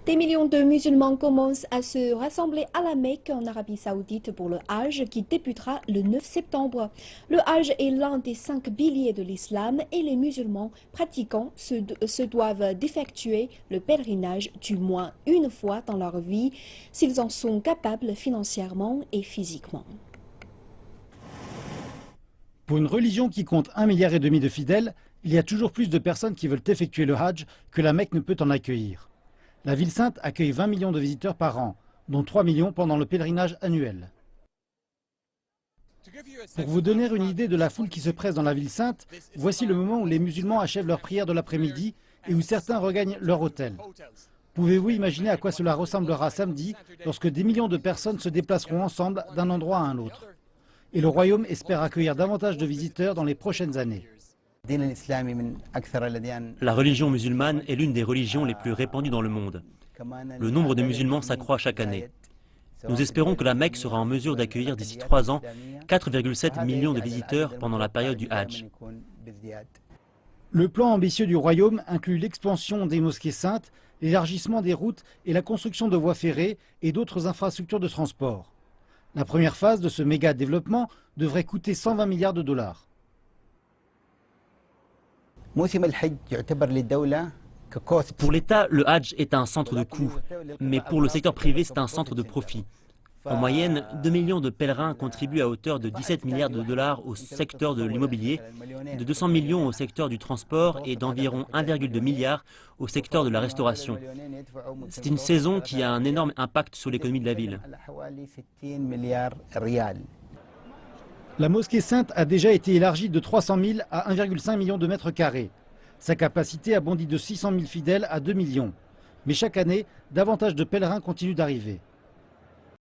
Des millions de musulmans commencent à se rassembler à la Mecque en Arabie Saoudite pour le Hajj qui débutera le 9 septembre. Le Hajj est l'un des 5 piliers de l'islam et les musulmans pratiquants se doivent d'effectuer le pèlerinage du moins une fois dans leur vie s'ils en sont capables financièrement et physiquement. Pour une religion qui compte 1,5 milliard de fidèles, il y a toujours plus de personnes qui veulent effectuer le Hajj que la Mecque ne peut en accueillir. La ville sainte accueille 20 millions de visiteurs par an, dont 3 millions pendant le pèlerinage annuel. Pour vous donner une idée de la foule qui se presse dans la ville sainte, voici le moment où les musulmans achèvent leur prière de l'après-midi et où certains regagnent leur hôtel. Pouvez-vous imaginer à quoi cela ressemblera samedi lorsque des millions de personnes se déplaceront ensemble d'un endroit à un autre? Et le royaume espère accueillir davantage de visiteurs dans les prochaines années. La religion musulmane est l'une des religions les plus répandues dans le monde. Le nombre de musulmans s'accroît chaque année. Nous espérons que la Mecque sera en mesure d'accueillir d'ici 3 ans 4,7 millions de visiteurs pendant la période du Hajj. Le plan ambitieux du royaume inclut l'expansion des mosquées saintes, l'élargissement des routes et la construction de voies ferrées et d'autres infrastructures de transport. La première phase de ce méga développement devrait coûter 120 milliards de dollars. Pour l'État, le Hajj est un centre de coût, mais pour le secteur privé, c'est un centre de profit. En moyenne, 2 millions de pèlerins contribuent à hauteur de 17 milliards de dollars au secteur de l'immobilier, de 200 millions au secteur du transport et d'environ 1,2 milliard au secteur de la restauration. C'est une saison qui a un énorme impact sur l'économie de la ville. La mosquée sainte a déjà été élargie de 300 000 à 1,5 million de mètres carrés. Sa capacité a bondi de 600 000 fidèles à 2 millions. Mais chaque année, davantage de pèlerins continuent d'arriver.